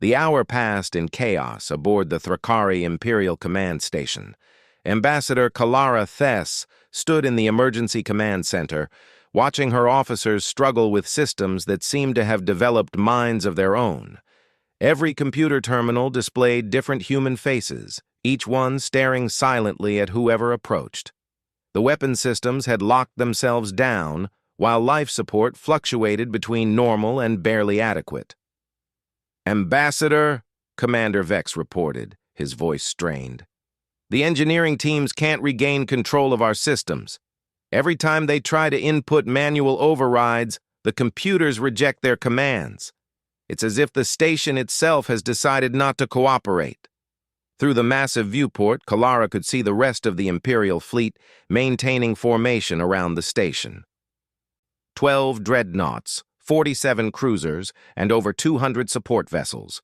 The hour passed in chaos aboard the Thrakari Imperial Command Station. Ambassador Kalara Thess stood in the Emergency Command Center, watching her officers struggle with systems that seemed to have developed minds of their own. Every computer terminal displayed different human faces, each one staring silently at whoever approached. The weapon systems had locked themselves down, while life support fluctuated between normal and barely adequate. "Ambassador," Commander Vex reported, his voice strained. "The engineering teams can't regain control of our systems. Every time they try to input manual overrides, the computers reject their commands. It's as if the station itself has decided not to cooperate." Through the massive viewport, Kalara could see the rest of the Imperial fleet maintaining formation around the station. 12 dreadnoughts, 47 cruisers, and over 200 support vessels,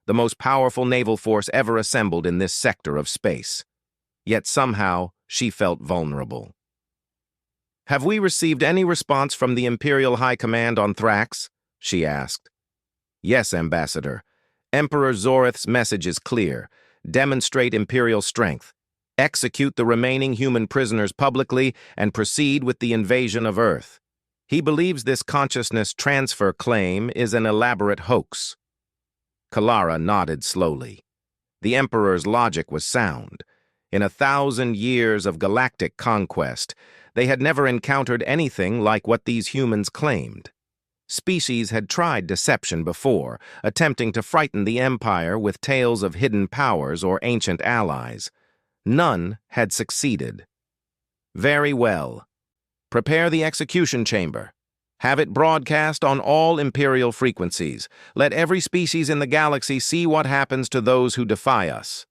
the most powerful naval force ever assembled in this sector of space. Yet somehow, she felt vulnerable. "Have we received any response from the Imperial High Command on Thrax?" she asked. "Yes, Ambassador. Emperor Zorith's message is clear. Demonstrate Imperial strength. Execute the remaining human prisoners publicly and proceed with the invasion of Earth. He believes this consciousness transfer claim is an elaborate hoax." Kalara nodded slowly. The Emperor's logic was sound. In 1,000 years of galactic conquest, they had never encountered anything like what these humans claimed. Species had tried deception before, attempting to frighten the Empire with tales of hidden powers or ancient allies. None had succeeded. "Very well. Prepare the execution chamber. Have it broadcast on all Imperial frequencies. Let every species in the galaxy see what happens to those who defy us."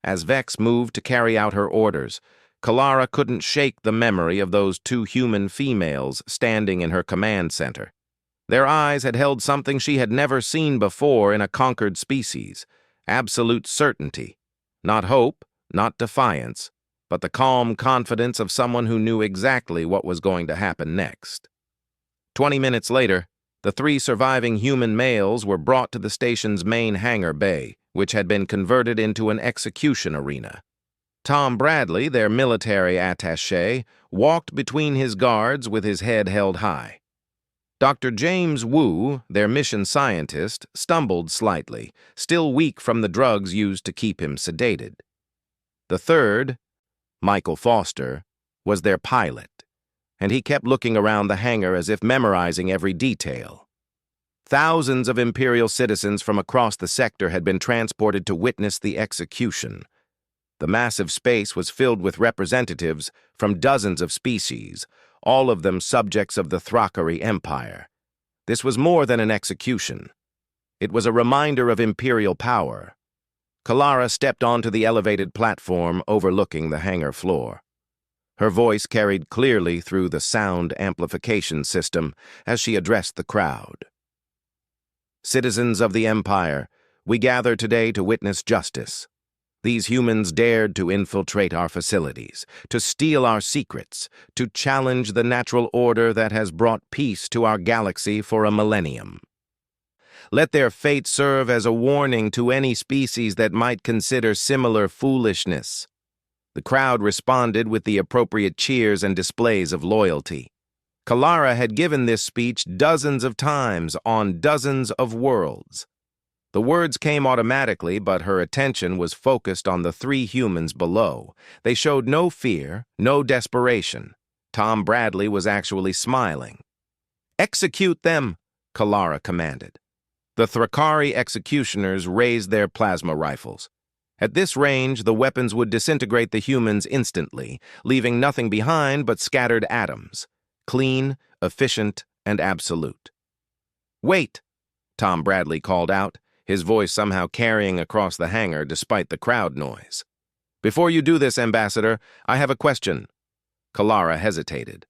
As Vex moved to carry out her orders, Kalara couldn't shake the memory of those two human females standing in her command center. Their eyes had held something she had never seen before in a conquered species: absolute certainty. Not hope, not defiance, but the calm confidence of someone who knew exactly what was going to happen next. 20 minutes later, the 3 surviving human males were brought to the station's main hangar bay, which had been converted into an execution arena. Tom Bradley, their military attaché, walked between his guards with his head held high. Dr. James Wu, their mission scientist, stumbled slightly, still weak from the drugs used to keep him sedated. The third, Michael Foster, was their pilot, and he kept looking around the hangar as if memorizing every detail. Thousands of Imperial citizens from across the sector had been transported to witness the execution. The massive space was filled with representatives from dozens of species, all of them subjects of the Thrakari Empire. This was more than an execution. It was a reminder of Imperial power. Kalara stepped onto the elevated platform overlooking the hangar floor. Her voice carried clearly through the sound amplification system as she addressed the crowd. "Citizens of the Empire, we gather today to witness justice. These humans dared to infiltrate our facilities, to steal our secrets, to challenge the natural order that has brought peace to our galaxy for a millennium. Let their fate serve as a warning to any species that might consider similar foolishness." The crowd responded with the appropriate cheers and displays of loyalty. Kalara had given this speech dozens of times on dozens of worlds. The words came automatically, but her attention was focused on the 3 humans below. They showed no fear, no desperation. Tom Bradley was actually smiling. "Execute them," Kalara commanded. The Thrakari executioners raised their plasma rifles. At this range, the weapons would disintegrate the humans instantly, leaving nothing behind but scattered atoms. Clean, efficient, and absolute. "Wait," Tom Bradley called out, his voice somehow carrying across the hangar despite the crowd noise. "Before you do this, Ambassador, I have a question." Kalara hesitated.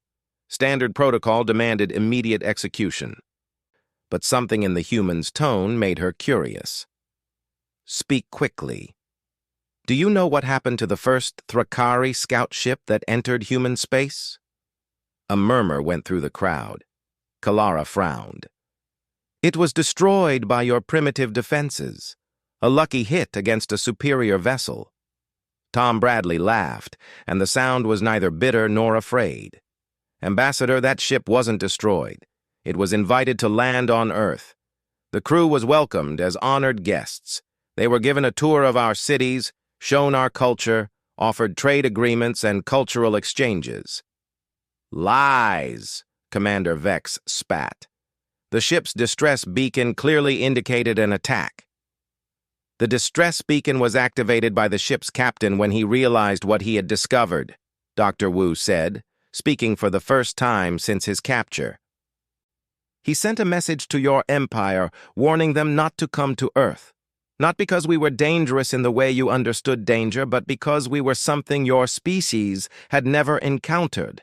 Standard protocol demanded immediate execution. But something in the human's tone made her curious. "Speak quickly. Do you know what happened to the first Thrakari scout ship that entered human space?" A murmur went through the crowd. Kalara frowned. It was destroyed by your primitive defenses. A lucky hit against a superior vessel. Tom Bradley laughed, and the sound was neither bitter nor afraid. Ambassador, that ship wasn't destroyed. It was invited to land on Earth. The crew was welcomed as honored guests. They were given a tour of our cities, shown our culture, offered trade agreements and cultural exchanges. Lies, Commander Vex spat. The ship's distress beacon clearly indicated an attack. The distress beacon was activated by the ship's captain when he realized what he had discovered, Dr. Wu said, speaking for the first time since his capture. He sent a message to your empire warning them not to come to Earth. Not because we were dangerous in the way you understood danger, but because we were something your species had never encountered.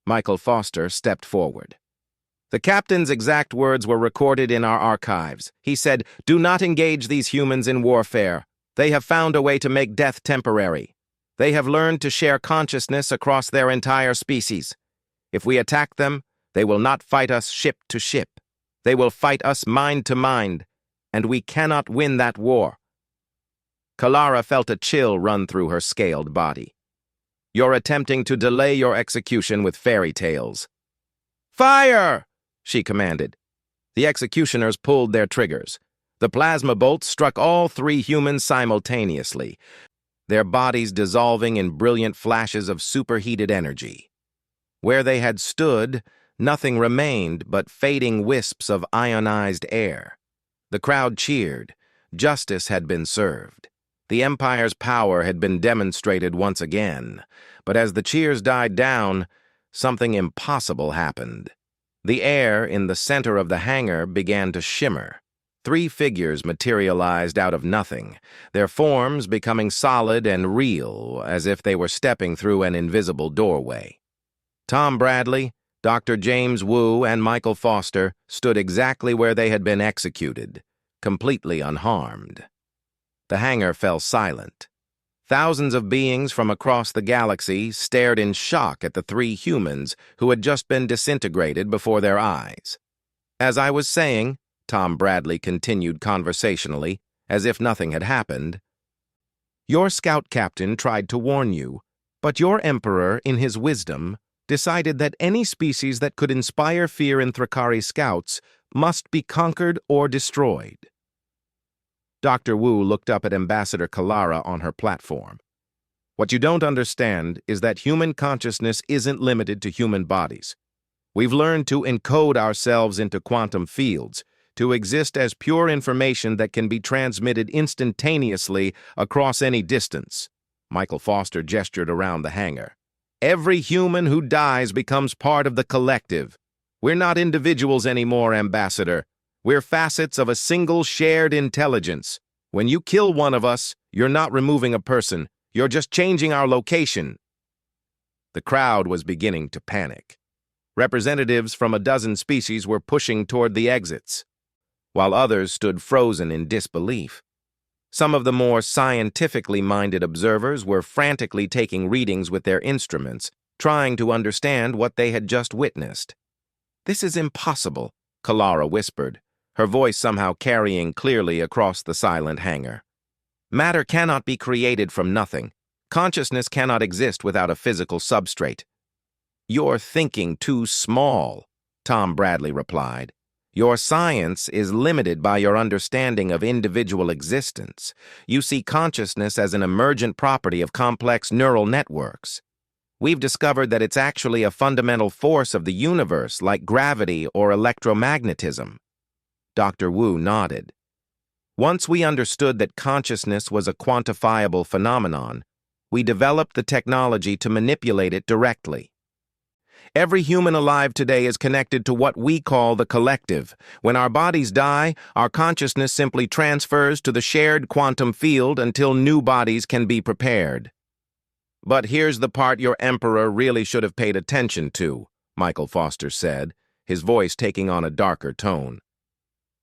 Michael Foster stepped forward. The captain's exact words were recorded in our archives. He said, "Do not engage these humans in warfare. They have found a way to make death temporary. They have learned to share consciousness across their entire species. If we attack them, they will not fight us ship to ship. They will fight us mind to mind, and we cannot win that war." Kalara felt a chill run through her scaled body. "You're attempting to delay your execution with fairy tales." "Fire!" she commanded. The executioners pulled their triggers. The plasma bolts struck all three humans simultaneously, their bodies dissolving in brilliant flashes of superheated energy. Where they had stood, nothing remained but fading wisps of ionized air. The crowd cheered. Justice had been served. The Empire's power had been demonstrated once again. But as the cheers died down, something impossible happened. The air in the center of the hangar began to shimmer. Three figures materialized out of nothing, their forms becoming solid and real, as if they were stepping through an invisible doorway. Tom Bradley, Dr. James Wu, and Michael Foster stood exactly where they had been executed, completely unharmed. The hangar fell silent. Thousands of beings from across the galaxy stared in shock at the three humans who had just been disintegrated before their eyes. "As I was saying," Tom Bradley continued conversationally, as if nothing had happened, "your scout captain tried to warn you, but your emperor, in his wisdom, decided that any species that could inspire fear in Thrakari scouts must be conquered or destroyed." Dr. Wu looked up at Ambassador Kalara on her platform. "What you don't understand is that human consciousness isn't limited to human bodies. We've learned to encode ourselves into quantum fields, to exist as pure information that can be transmitted instantaneously across any distance." Michael Foster gestured around the hangar. "Every human who dies becomes part of the collective. We're not individuals anymore, Ambassador. We're facets of a single shared intelligence. When you kill one of us, you're not removing a person. You're just changing our location." The crowd was beginning to panic. Representatives from a dozen species were pushing toward the exits, while others stood frozen in disbelief. Some of the more scientifically minded observers were frantically taking readings with their instruments, trying to understand what they had just witnessed. "This is impossible," Kalara whispered, her voice somehow carrying clearly across the silent hangar. "Matter cannot be created from nothing. Consciousness cannot exist without a physical substrate." "You're thinking too small," Tom Bradley replied. "Your science is limited by your understanding of individual existence. You see consciousness as an emergent property of complex neural networks. We've discovered that it's actually a fundamental force of the universe, like gravity or electromagnetism." Dr. Wu nodded. "Once we understood that consciousness was a quantifiable phenomenon, we developed the technology to manipulate it directly. Every human alive today is connected to what we call the collective. When our bodies die, our consciousness simply transfers to the shared quantum field until new bodies can be prepared." "But here's the part your emperor really should have paid attention to," Michael Foster said, his voice taking on a darker tone.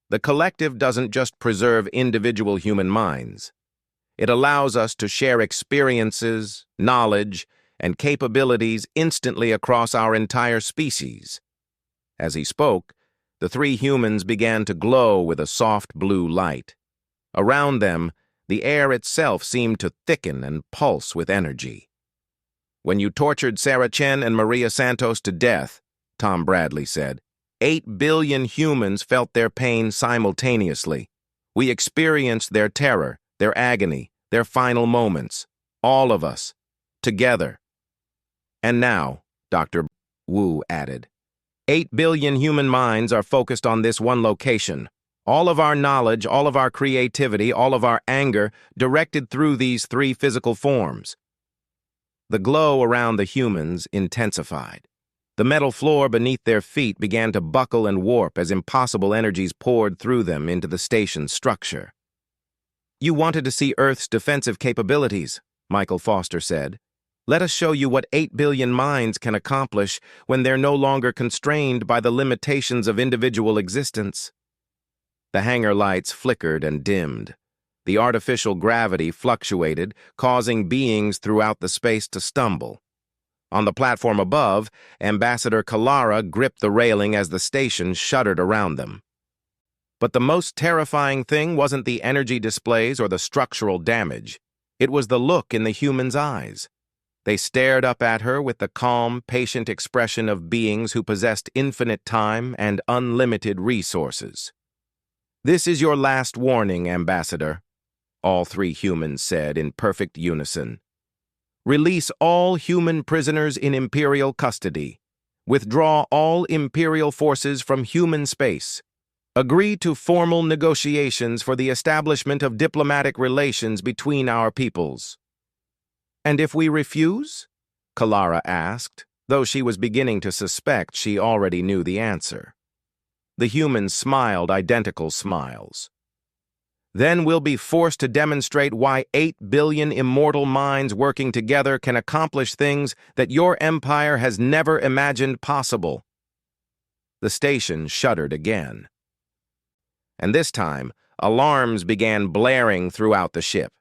"The collective doesn't just preserve individual human minds. It allows us to share experiences, knowledge, and capabilities instantly across our entire species." As he spoke, The three humans began to glow with a soft blue light. Around them, the air itself seemed to thicken and pulse with energy. "When you tortured Sarah Chen and Maria Santos to death," Tom Bradley said, 8 billion humans felt their pain simultaneously. We experienced their terror, their agony, their final moments. All of us. Together. And now, Dr. Wu added, 8 billion human minds are focused on this one location. All of our knowledge, all of our creativity, all of our anger directed through these three physical forms. The glow around the humans intensified. The metal floor beneath their feet began to buckle and warp as impossible energies poured through them into the station's structure. "You wanted to see Earth's defensive capabilities," Michael Foster said. "Let us show you what 8 billion minds can accomplish when they're no longer constrained by the limitations of individual existence." The hangar lights flickered and dimmed. The artificial gravity fluctuated, causing beings throughout the space to stumble. On the platform above, Ambassador Kalara gripped the railing as the station shuddered around them. But the most terrifying thing wasn't the energy displays or the structural damage. It was the look in the humans' eyes. They stared up at her with the calm, patient expression of beings who possessed infinite time and unlimited resources. "This is your last warning, Ambassador," all three humans said in perfect unison. "Release all human prisoners in Imperial custody. Withdraw all Imperial forces from human space. Agree to formal negotiations for the establishment of diplomatic relations between our peoples." "And if we refuse?" Kalara asked, though she was beginning to suspect she already knew the answer. The humans smiled identical smiles. "Then we'll be forced to demonstrate why 8 billion immortal minds working together can accomplish things that your empire has never imagined possible." The station shuddered again. And this time, alarms began blaring throughout the ship.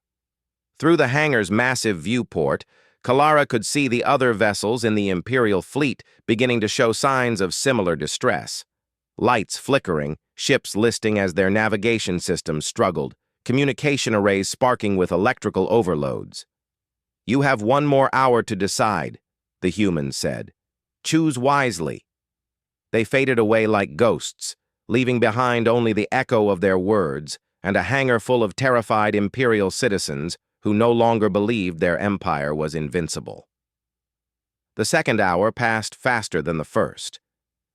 Through the hangar's massive viewport, Kalara could see the other vessels in the Imperial fleet beginning to show signs of similar distress. Lights flickering, ships listing as their navigation systems struggled, communication arrays sparking with electrical overloads. "You have 1 more hour to decide," the humans said. "Choose wisely." They faded away like ghosts, leaving behind only the echo of their words and a hangar full of terrified Imperial citizens who no longer believed their empire was invincible. The second hour passed faster than the first.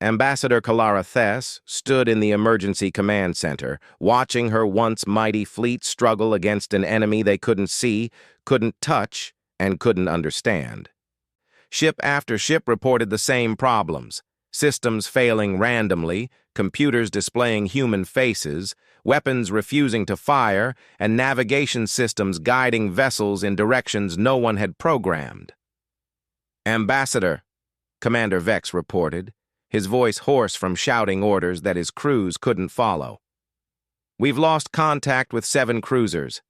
Ambassador Kalara Thess stood in the emergency command center, watching her once mighty fleet struggle against an enemy they couldn't see, couldn't touch, and couldn't understand. Ship after ship reported the same problems: systems failing randomly, computers displaying human faces, weapons refusing to fire, and navigation systems guiding vessels in directions no one had programmed. "Ambassador," Commander Vex reported, his voice hoarse from shouting orders that his crews couldn't follow. "We've lost contact with 7 cruisers.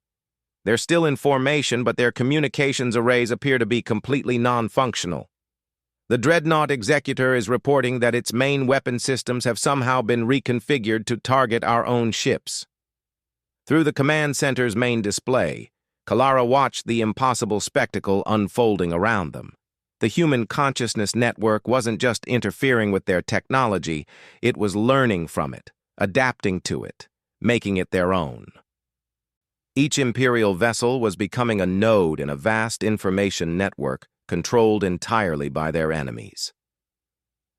They're still in formation, but their communications arrays appear to be completely non-functional. The Dreadnought Executor is reporting that its main weapon systems have somehow been reconfigured to target our own ships." Through the command center's main display, Kalara watched the impossible spectacle unfolding around them. The human consciousness network wasn't just interfering with their technology, it was learning from it, adapting to it, making it their own. Each Imperial vessel was becoming a node in a vast information network controlled entirely by their enemies.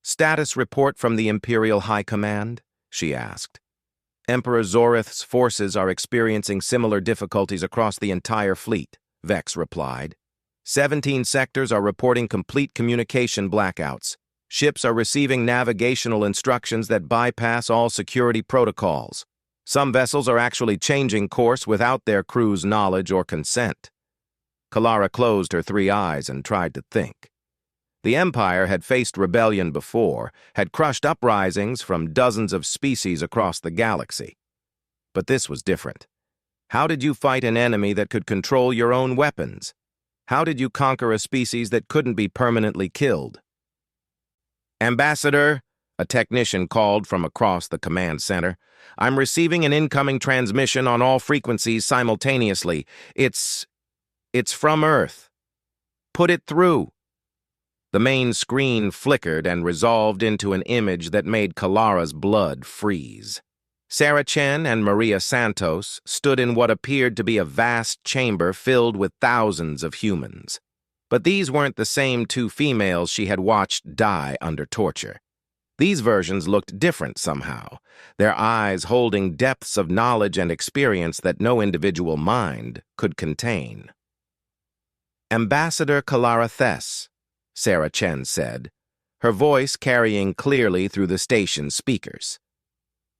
"Status report from the Imperial High Command?" she asked. "Emperor Zorith's forces are experiencing similar difficulties across the entire fleet," Vex replied. 17 sectors are reporting complete communication blackouts. Ships are receiving navigational instructions that bypass all security protocols. Some vessels are actually changing course without their crew's knowledge or consent. Kalara closed her 3 eyes and tried to think. The Empire had faced rebellion before, had crushed uprisings from dozens of species across the galaxy. But this was different. How did you fight an enemy that could control your own weapons? How did you conquer a species that couldn't be permanently killed? "Ambassador," A technician called from across the command center. "I'm receiving an incoming transmission on all frequencies simultaneously. It's from Earth. Put it through." The main screen flickered and resolved into an image that made Kalara's blood freeze. Sarah Chen and Maria Santos stood in what appeared to be a vast chamber filled with thousands of humans. But these weren't the same two females she had watched die under torture. These versions looked different somehow, their eyes holding depths of knowledge and experience that no individual mind could contain. "Ambassador Kalara Thess," Sarah Chen said, her voice carrying clearly through the station speakers.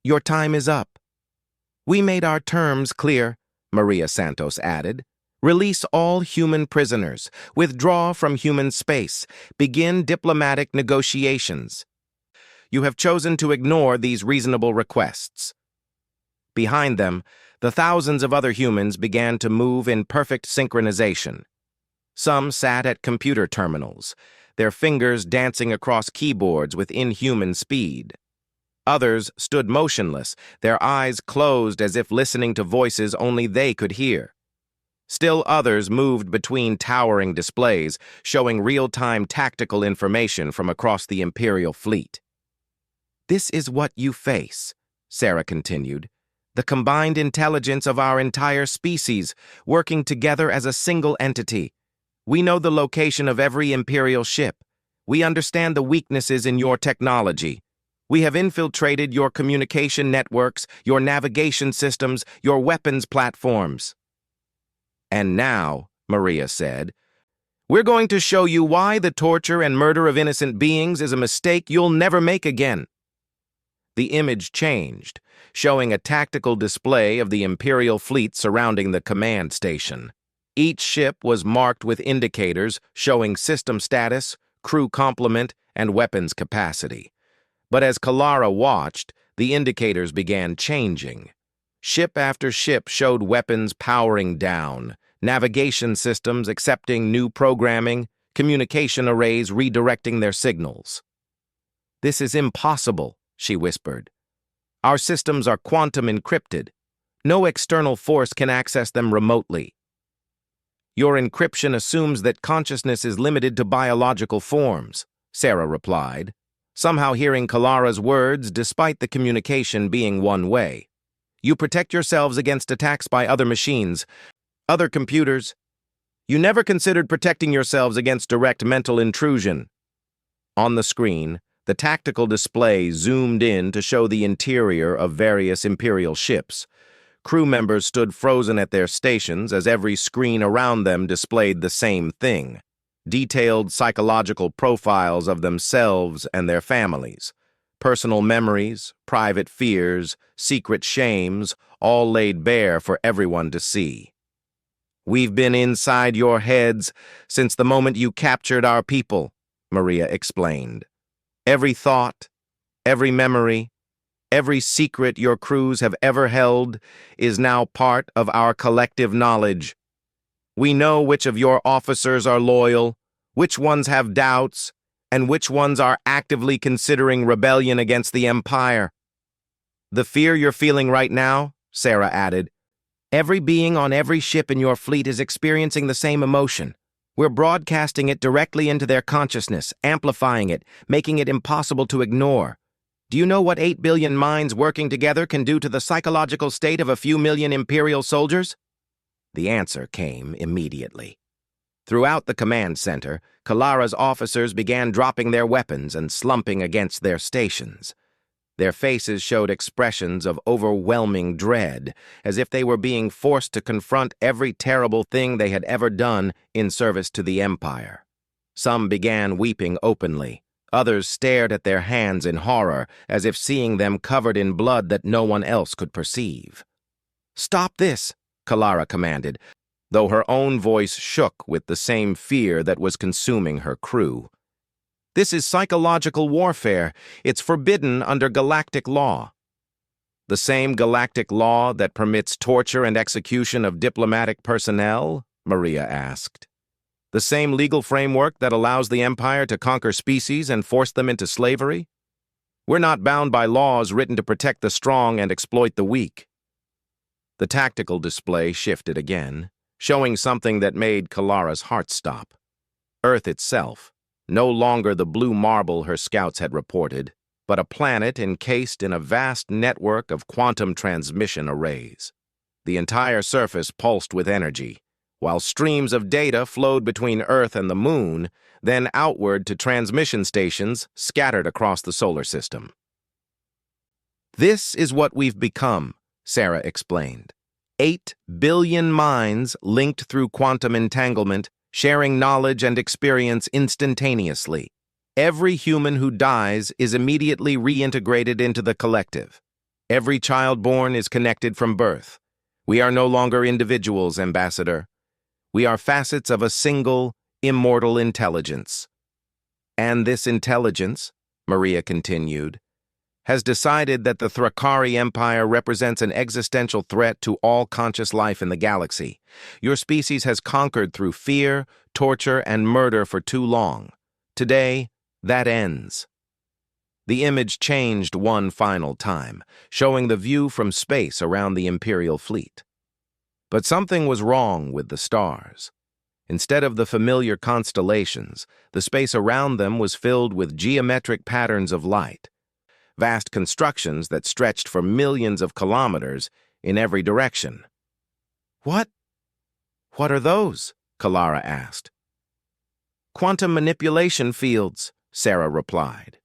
"Your time is up." "We made our terms clear," Maria Santos added. "Release all human prisoners. Withdraw from human space. Begin diplomatic negotiations. You have chosen to ignore these reasonable requests." Behind them, the thousands of other humans began to move in perfect synchronization. Some sat at computer terminals, their fingers dancing across keyboards with inhuman speed. Others stood motionless, their eyes closed as if listening to voices only they could hear. Still others moved between towering displays, showing real-time tactical information from across the Imperial fleet. "This is what you face," Sarah continued. "The combined intelligence of our entire species, working together as a single entity. We know the location of every Imperial ship. We understand the weaknesses in your technology. We have infiltrated your communication networks, your navigation systems, your weapons platforms." "And now," Maria said, "we're going to show you why the torture and murder of innocent beings is a mistake you'll never make again." The image changed, showing a tactical display of the Imperial fleet surrounding the command station. Each ship was marked with indicators showing system status, crew complement, and weapons capacity. But as Kalara watched, the indicators began changing. Ship after ship showed weapons powering down, navigation systems accepting new programming, communication arrays redirecting their signals. "This is impossible," she whispered. "Our systems are quantum encrypted. No external force can access them remotely." "Your encryption assumes that consciousness is limited to biological forms," Sarah replied, somehow hearing Kalara's words despite the communication being one way. "You protect yourselves against attacks by other machines, other computers. You never considered protecting yourselves against direct mental intrusion." On the screen, the tactical display zoomed in to show the interior of various Imperial ships. Crew members stood frozen at their stations as every screen around them displayed the same thing: detailed psychological profiles of themselves and their families, personal memories, private fears, secret shames, all laid bare for everyone to see. "We've been inside your heads since the moment you captured our people," Maria explained. "Every thought, every memory, every secret your crews have ever held is now part of our collective knowledge. We know which of your officers are loyal, which ones have doubts, and which ones are actively considering rebellion against the Empire. The fear you're feeling right now," Sarah added, "every being on every ship in your fleet is experiencing the same emotion. We're broadcasting it directly into their consciousness, amplifying it, making it impossible to ignore. Do you know what 8 billion minds working together can do to the psychological state of a few million Imperial soldiers?" The answer came immediately. Throughout the command center, Kalara's officers began dropping their weapons and slumping against their stations. Their faces showed expressions of overwhelming dread, as if they were being forced to confront every terrible thing they had ever done in service to the Empire. Some began weeping openly. Others stared at their hands in horror, as if seeing them covered in blood that no one else could perceive. "Stop this," Kalara commanded, though her own voice shook with the same fear that was consuming her crew. "This is psychological warfare. It's forbidden under galactic law." "The same galactic law that permits torture and execution of diplomatic personnel?" Maria asked. "The same legal framework that allows the Empire to conquer species and force them into slavery?" We're not bound by laws written to protect the strong and exploit the weak. The tactical display shifted again, showing something that made Kalara's heart stop. Earth itself, no longer the blue marble her scouts had reported, but a planet encased in a vast network of quantum transmission arrays. The entire surface pulsed with energy, while streams of data flowed between Earth and the Moon, then outward to transmission stations scattered across the solar system. "This is what we've become," Sarah explained. 8 billion minds linked through quantum entanglement, sharing knowledge and experience instantaneously. Every human who dies is immediately reintegrated into the collective. Every child born is connected from birth. We are no longer individuals, Ambassador. We are facets of a single, immortal intelligence. And this intelligence, Maria continued, has decided that the Thrakari Empire represents an existential threat to all conscious life in the galaxy. Your species has conquered through fear, torture, and murder for too long. Today, that ends. The image changed one final time, showing the view from space around the Imperial fleet. But something was wrong with the stars. Instead of the familiar constellations, the space around them was filled with geometric patterns of light. Vast constructions that stretched for millions of kilometers in every direction. What are those?" Kalara asked. "Quantum manipulation fields," Sarah replied.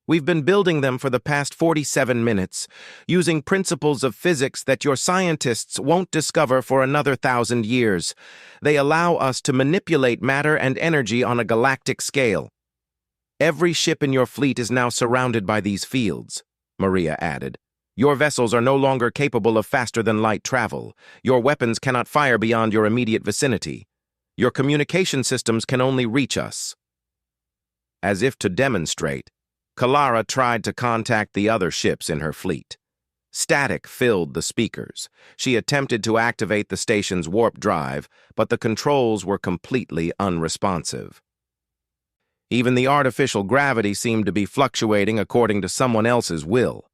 "We've been building them for the past 47 minutes, using principles of physics that your scientists won't discover for another 1,000 years. They allow us to manipulate matter and energy on a galactic scale. Every ship in your fleet is now surrounded by these fields," Maria added. "Your vessels are no longer capable of faster-than-light travel. Your weapons cannot fire beyond your immediate vicinity. Your communication systems can only reach us." As if to demonstrate, Kalara tried to contact the other ships in her fleet. Static filled the speakers. She attempted to activate the station's warp drive, but the controls were completely unresponsive. Even the artificial gravity seemed to be fluctuating according to someone else's will.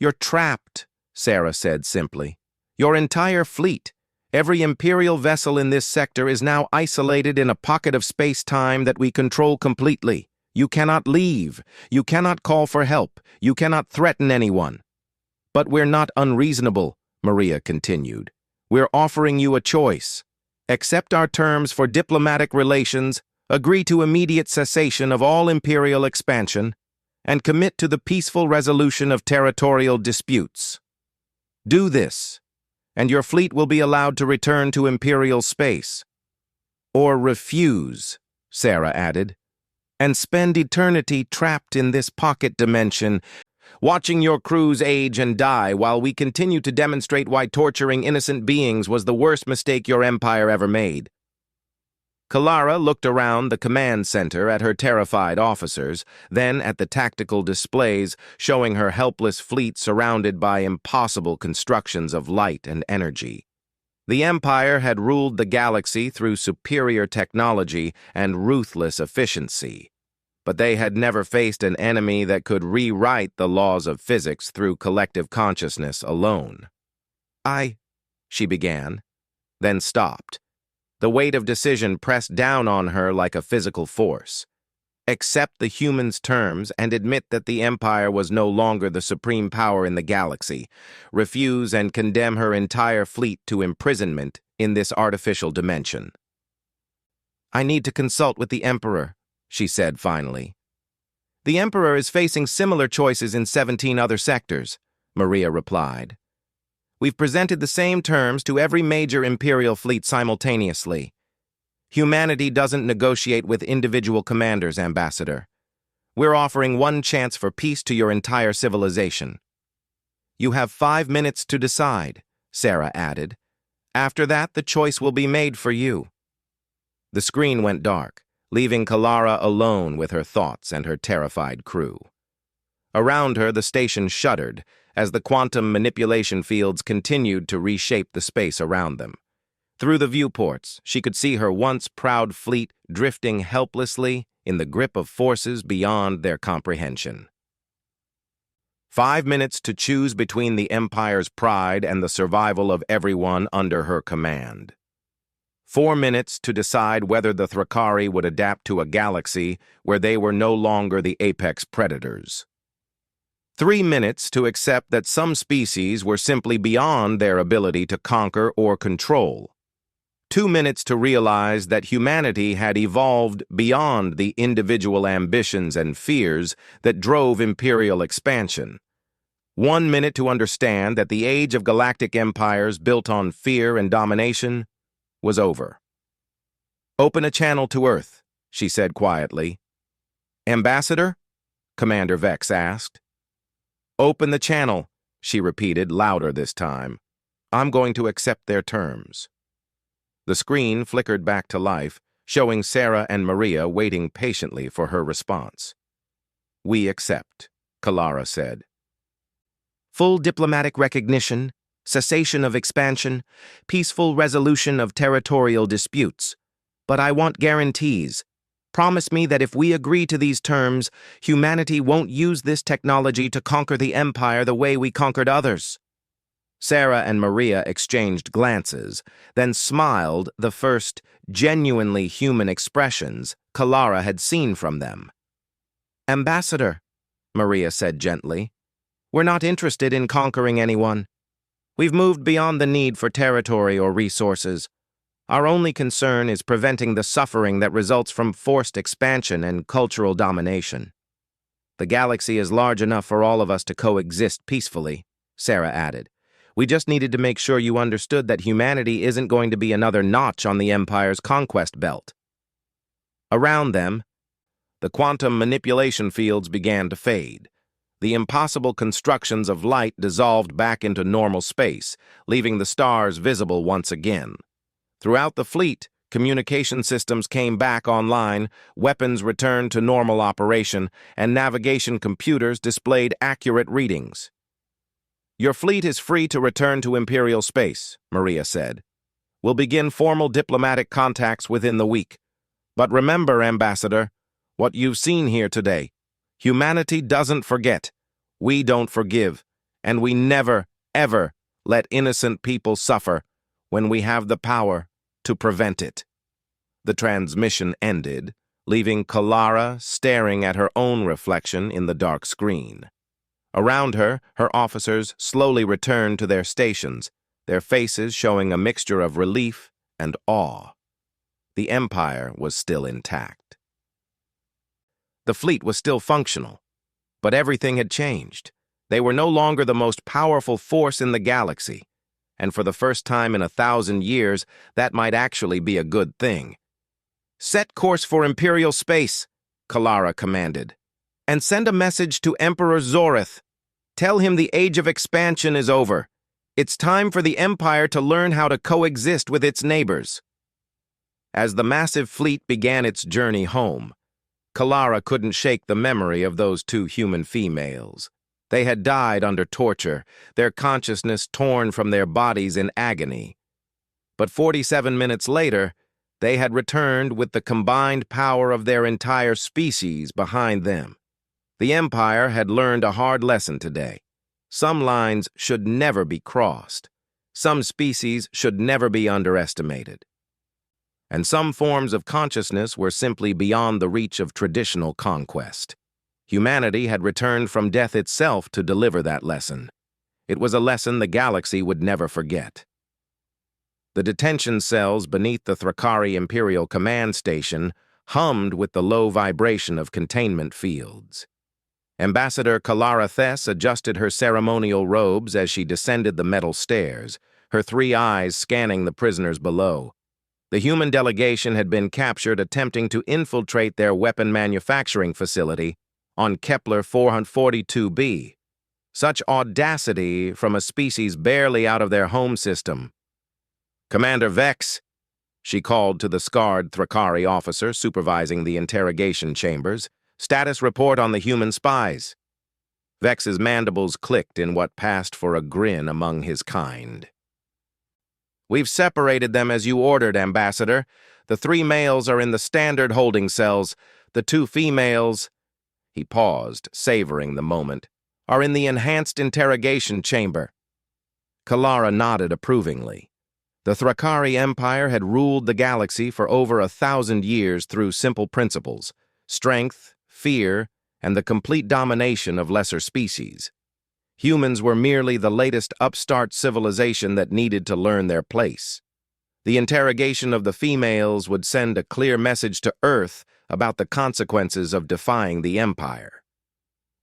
"You're trapped," Sarah said simply. "Your entire fleet, every Imperial vessel in this sector is now isolated in a pocket of space-time that we control completely. You cannot leave. You cannot call for help. You cannot threaten anyone." "But we're not unreasonable," Maria continued. "We're offering you a choice. Accept our terms for diplomatic relations, agree to immediate cessation of all Imperial expansion, and commit to the peaceful resolution of territorial disputes. Do this, and your fleet will be allowed to return to Imperial space. Or refuse," Sarah added, "and spend eternity trapped in this pocket dimension, watching your crews age and die while we continue to demonstrate why torturing innocent beings was the worst mistake your empire ever made." Kalara looked around the command center at her terrified officers, then at the tactical displays showing her helpless fleet surrounded by impossible constructions of light and energy. The Empire had ruled the galaxy through superior technology and ruthless efficiency, but they had never faced an enemy that could rewrite the laws of physics through collective consciousness alone. She began, then stopped. The weight of decision pressed down on her like a physical force. Accept the humans' terms and admit that the Empire was no longer the supreme power in the galaxy. Refuse and condemn her entire fleet to imprisonment in this artificial dimension. "I need to consult with the Emperor," she said finally. "The Emperor is facing similar choices in 17 other sectors," Maria replied. "We've presented the same terms to every major Imperial fleet simultaneously. Humanity doesn't negotiate with individual commanders, Ambassador. We're offering one chance for peace to your entire civilization." "You have 5 minutes to decide," Sarah added. "After that, the choice will be made for you." The screen went dark, leaving Kalara alone with her thoughts and her terrified crew. Around her, the station shuddered as the quantum manipulation fields continued to reshape the space around them. Through the viewports, she could see her once proud fleet drifting helplessly in the grip of forces beyond their comprehension. 5 minutes to choose between the Empire's pride and the survival of everyone under her command. 4 minutes to decide whether the Thrakari would adapt to a galaxy where they were no longer the apex predators. 3 minutes to accept that some species were simply beyond their ability to conquer or control. 2 minutes to realize that humanity had evolved beyond the individual ambitions and fears that drove imperial expansion. 1 minute to understand that the age of galactic empires built on fear and domination was over. "Open a channel to Earth," she said quietly. "Ambassador?" Commander Vex asked. "Open the channel," she repeated, louder this time. "I'm going to accept their terms." The screen flickered back to life, showing Sarah and Maria waiting patiently for her response. "We accept," Kalara said. "Full diplomatic recognition, cessation of expansion, peaceful resolution of territorial disputes. But I want guarantees. Promise me that if we agree to these terms, humanity won't use this technology to conquer the Empire the way we conquered others." Sarah and Maria exchanged glances, then smiled, the first genuinely human expressions Kalara had seen from them. "Ambassador," Maria said gently, "we're not interested in conquering anyone. We've moved beyond the need for territory or resources. Our only concern is preventing the suffering that results from forced expansion and cultural domination." "The galaxy is large enough for all of us to coexist peacefully," Sarah added. "We just needed to make sure you understood that humanity isn't going to be another notch on the Empire's conquest belt." Around them, the quantum manipulation fields began to fade. The impossible constructions of light dissolved back into normal space, leaving the stars visible once again. Throughout the fleet, communication systems came back online, weapons returned to normal operation, and navigation computers displayed accurate readings. "Your fleet is free to return to Imperial space," Maria said. "We'll begin formal diplomatic contacts within the week. But remember, Ambassador, what you've seen here today. Humanity doesn't forget, we don't forgive, and we never, ever let innocent people suffer when we have the power to prevent it." The transmission ended, leaving Kalara staring at her own reflection in the dark screen. Around her, her officers slowly returned to their stations, their faces showing a mixture of relief and awe. The Empire was still intact. The fleet was still functional, but everything had changed. They were no longer the most powerful force in the galaxy, and for the first time in 1,000 years, that might actually be a good thing. "Set course for Imperial space," Kalara commanded, "and send a message to Emperor Zorith. Tell him the age of expansion is over. It's time for the Empire to learn how to coexist with its neighbors." As the massive fleet began its journey home, Kalara couldn't shake the memory of those two human females. They had died under torture, their consciousness torn from their bodies in agony. But 47 minutes later, they had returned with the combined power of their entire species behind them. The Empire had learned a hard lesson today. Some lines should never be crossed. Some species should never be underestimated. And some forms of consciousness were simply beyond the reach of traditional conquest. Humanity had returned from death itself to deliver that lesson. It was a lesson the galaxy would never forget. The detention cells beneath the Thrakari Imperial Command Station hummed with the low vibration of containment fields. Ambassador Kalara Thess adjusted her ceremonial robes as she descended the metal stairs, her 3 eyes scanning the prisoners below. The human delegation had been captured attempting to infiltrate their weapon manufacturing facility on Kepler 442b. Such audacity from a species barely out of their home system. "Commander Vex," she called to the scarred Thrakari officer supervising the interrogation chambers, "status report on the human spies." Vex's mandibles clicked in what passed for a grin among his kind. "We've separated them as you ordered, Ambassador. The 3 males are in the standard holding cells. The 2 females—" He paused, savoring the moment. are in the enhanced interrogation chamber." Kalara nodded approvingly. The Thrakari Empire had ruled the galaxy for over 1,000 years through simple principles: strength, fear, and the complete domination of lesser species. Humans were merely the latest upstart civilization that needed to learn their place. The interrogation of the females would send a clear message to Earth about the consequences of defying the Empire.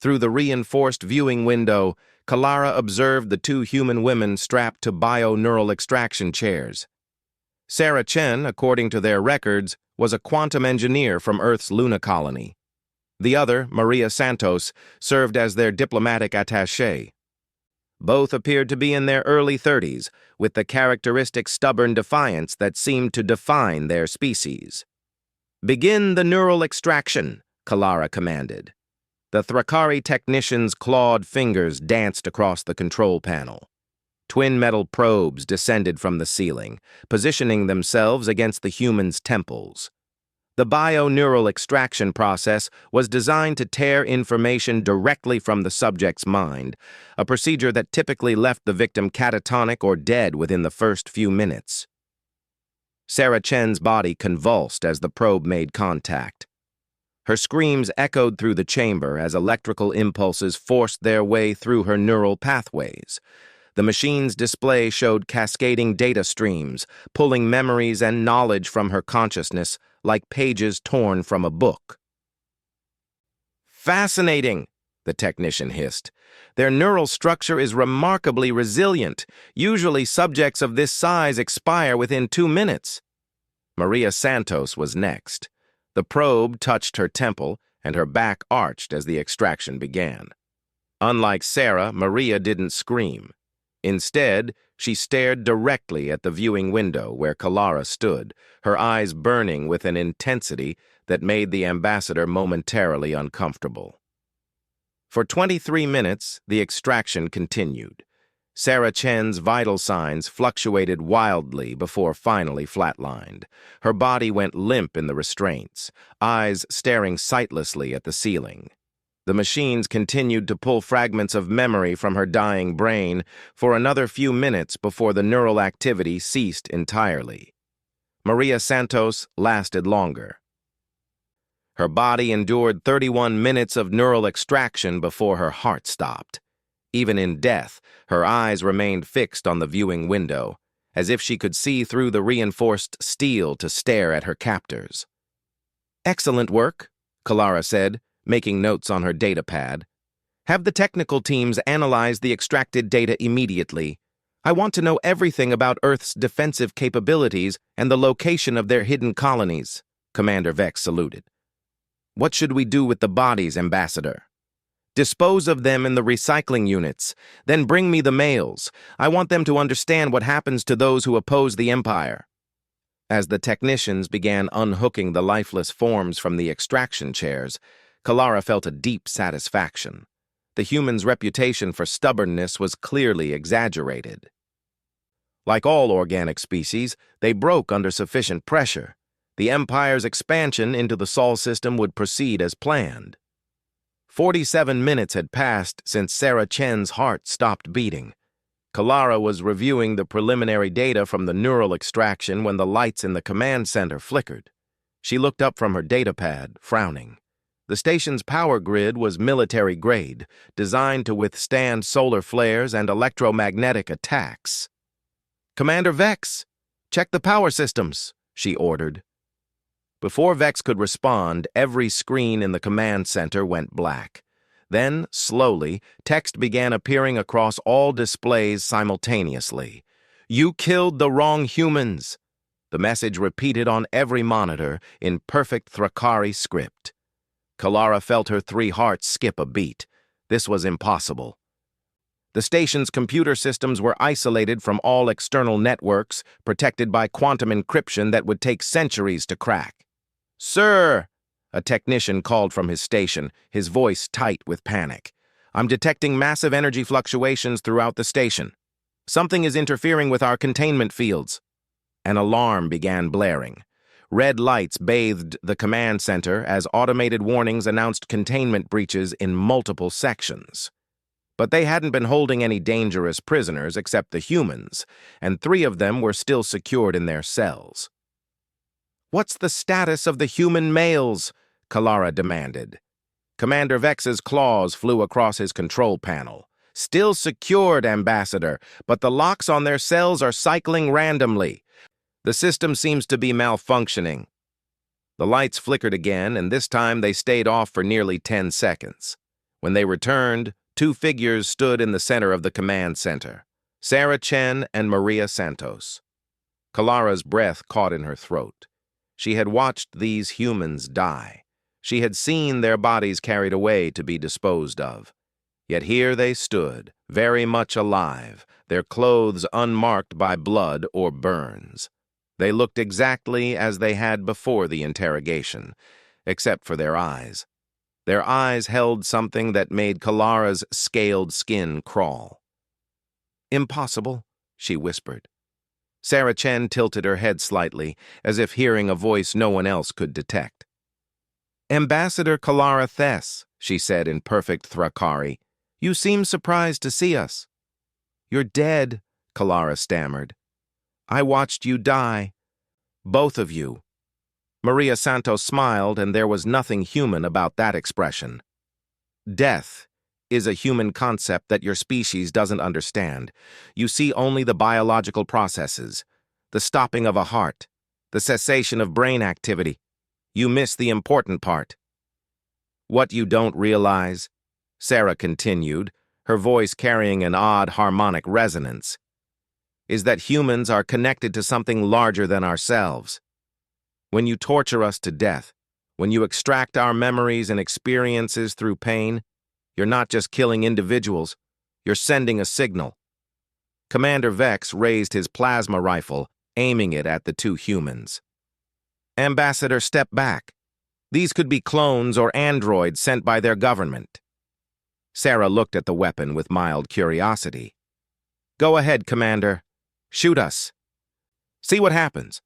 Through the reinforced viewing window, Kalara observed the two human women strapped to bio-neural extraction chairs. Sarah Chen, according to their records, was a quantum engineer from Earth's Luna colony. The other, Maria Santos, served as their diplomatic attaché. Both appeared to be in their early 30s, with the characteristic stubborn defiance that seemed to define their species. "Begin the neural extraction," Kalara commanded. The Thrakari technicians' clawed fingers danced across the control panel. Twin metal probes descended from the ceiling, positioning themselves against the humans' temples. The bio-neural extraction process was designed to tear information directly from the subject's mind, a procedure that typically left the victim catatonic or dead within the first few minutes. Sarah Chen's body convulsed as the probe made contact. Her screams echoed through the chamber as electrical impulses forced their way through her neural pathways. The machine's display showed cascading data streams, pulling memories and knowledge from her consciousness like pages torn from a book. "Fascinating," the technician hissed. "Their neural structure is remarkably resilient. Usually subjects of this size expire within 2 minutes. Maria Santos was next. The probe touched her temple, and her back arched as the extraction began. Unlike Sarah, Maria didn't scream. Instead, she stared directly at the viewing window where Kalara stood, her eyes burning with an intensity that made the ambassador momentarily uncomfortable. For 23 minutes, the extraction continued. Sarah Chen's vital signs fluctuated wildly before finally flatlined. Her body went limp in the restraints, eyes staring sightlessly at the ceiling. The machines continued to pull fragments of memory from her dying brain for another few minutes before the neural activity ceased entirely. Maria Santos lasted longer. Her body endured 31 minutes of neural extraction before her heart stopped. Even in death, her eyes remained fixed on the viewing window, as if she could see through the reinforced steel to stare at her captors. "Excellent work," Kalara said, making notes on her data pad. "Have the technical teams analyze the extracted data immediately. I want to know everything about Earth's defensive capabilities and the location of their hidden colonies," Commander Vex saluted. "What should we do with the bodies, Ambassador?" "Dispose of them in the recycling units. Then bring me the males. I want them to understand what happens to those who oppose the Empire." As the technicians began unhooking the lifeless forms from the extraction chairs, Kalara felt a deep satisfaction. The human's reputation for stubbornness was clearly exaggerated. Like all organic species, they broke under sufficient pressure. The Empire's expansion into the Sol system would proceed as planned. 47 minutes had passed since Sarah Chen's heart stopped beating. Kalara was reviewing the preliminary data from the neural extraction when the lights in the command center flickered. She looked up from her datapad, frowning. The station's power grid was military-grade, designed to withstand solar flares and electromagnetic attacks. "Commander Vex, check the power systems," she ordered. Before Vex could respond, every screen in the command center went black. Then, slowly, text began appearing across all displays simultaneously. "You killed the wrong humans." The message repeated on every monitor in perfect Thrakari script. Kalara felt her 3 hearts skip a beat. This was impossible. The station's computer systems were isolated from all external networks, protected by quantum encryption that would take centuries to crack. "Sir," a technician called from his station, his voice tight with panic. "I'm detecting massive energy fluctuations throughout the station. Something is interfering with our containment fields." An alarm began blaring. Red lights bathed the command center as automated warnings announced containment breaches in multiple sections. But they hadn't been holding any dangerous prisoners except the humans, and 3 of them were still secured in their cells. "What's the status of the human males?" Kalara demanded. Commander Vex's claws flew across his control panel. "Still secured, Ambassador, but the locks on their cells are cycling randomly. The system seems to be malfunctioning." The lights flickered again, and this time they stayed off for nearly 10 seconds. When they returned, 2 figures stood in the center of the command center, Sarah Chen and Maria Santos. Kalara's breath caught in her throat. She had watched these humans die. She had seen their bodies carried away to be disposed of. Yet here they stood, very much alive, their clothes unmarked by blood or burns. They looked exactly as they had before the interrogation, except for their eyes. Their eyes held something that made Kalara's scaled skin crawl. "Impossible," she whispered. Sarah Chen tilted her head slightly, as if hearing a voice no one else could detect. "Ambassador Kalara Thess," she said in perfect Thrakari, "you seem surprised to see us." "You're dead," Kalara stammered. "I watched you die. Both of you." Maria Santos smiled, and there was nothing human about that expression. "Death is a human concept that your species doesn't understand. You see only the biological processes, the stopping of a heart, the cessation of brain activity. You miss the important part." "What you don't realize," Sarah continued, her voice carrying an odd harmonic resonance, "is that humans are connected to something larger than ourselves. When you torture us to death, when you extract our memories and experiences through pain, you're not just killing individuals, you're sending a signal." Commander Vex raised his plasma rifle, aiming it at the 2 humans. "Ambassador, step back. These could be clones or androids sent by their government." Sarah looked at the weapon with mild curiosity. "Go ahead, Commander. Shoot us. See what happens."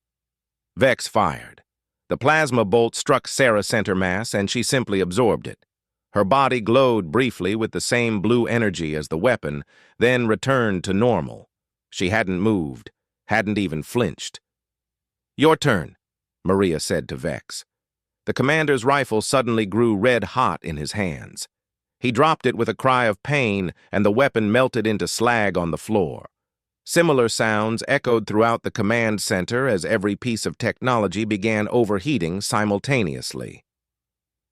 Vex fired. The plasma bolt struck Sarah's center mass, and she simply absorbed it. Her body glowed briefly with the same blue energy as the weapon, then returned to normal. She hadn't moved, hadn't even flinched. "Your turn," Maria said to Vex. The commander's rifle suddenly grew red-hot in his hands. He dropped it with a cry of pain, and the weapon melted into slag on the floor. Similar sounds echoed throughout the command center as every piece of technology began overheating simultaneously.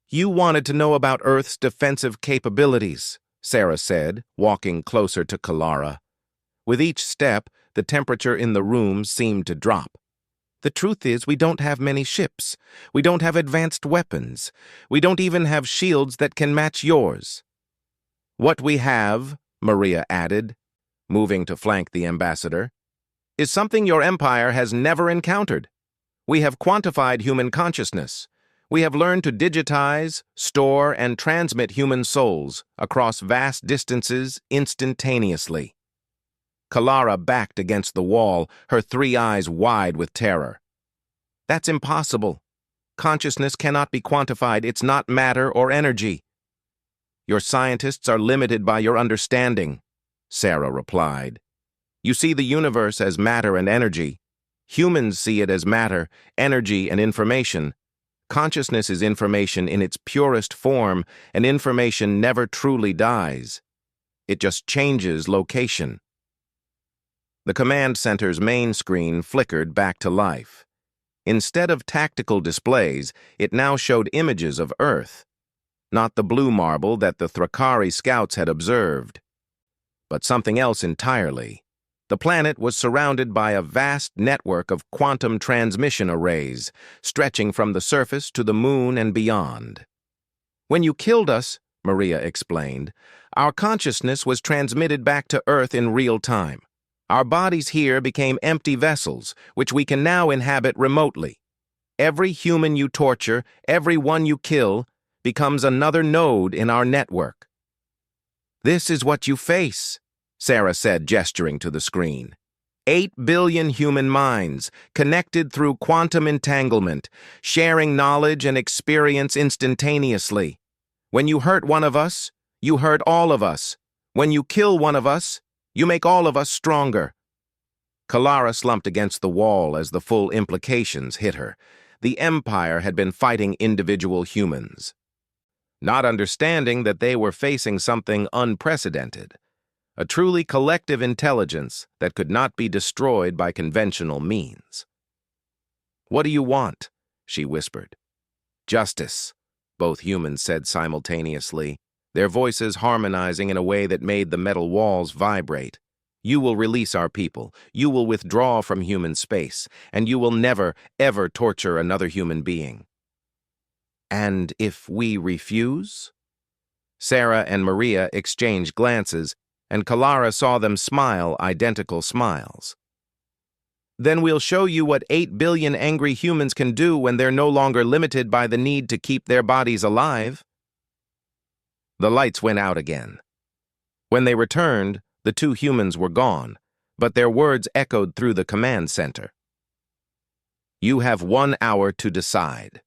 "You wanted to know about Earth's defensive capabilities," Sarah said, walking closer to Kalara. With each step, the temperature in the room seemed to drop. "The truth is, we don't have many ships. We don't have advanced weapons. We don't even have shields that can match yours." "What we have," Maria added, moving to flank the ambassador, "is something your empire has never encountered. We have quantified human consciousness. We have learned to digitize, store, and transmit human souls across vast distances instantaneously." Kalara backed against the wall, her 3 eyes wide with terror. "That's impossible. Consciousness cannot be quantified. It's not matter or energy." "Your scientists are limited by your understanding," Sarah replied. "You see the universe as matter and energy. Humans see it as matter, energy, and information. Consciousness is information in its purest form, and information never truly dies. It just changes location." The command center's main screen flickered back to life. Instead of tactical displays, it now showed images of Earth. Not the blue marble that the Thrakari scouts had observed, but something else entirely. The planet was surrounded by a vast network of quantum transmission arrays, stretching from the surface to the moon and beyond. "When you killed us," Maria explained, "our consciousness was transmitted back to Earth in real time. Our bodies here became empty vessels, which we can now inhabit remotely. Every human you torture, every one you kill, becomes another node in our network." "This is what you face," Sarah said, gesturing to the screen. 8 billion human minds, connected through quantum entanglement, sharing knowledge and experience instantaneously. When you hurt one of us, you hurt all of us. When you kill one of us, you make all of us stronger." Kalara slumped against the wall as the full implications hit her. The Empire had been fighting individual humans, not understanding that they were facing something unprecedented, a truly collective intelligence that could not be destroyed by conventional means. "What do you want?" she whispered. "Justice," both humans said simultaneously, their voices harmonizing in a way that made the metal walls vibrate. "You will release our people, you will withdraw from human space, and you will never, ever torture another human being." "And if we refuse?" Sarah and Maria exchanged glances, and Kalara saw them smile identical smiles. "Then we'll show you what 8 billion angry humans can do when they're no longer limited by the need to keep their bodies alive." The lights went out again. When they returned, the two humans were gone, but their words echoed through the command center. "You have 1 hour to decide."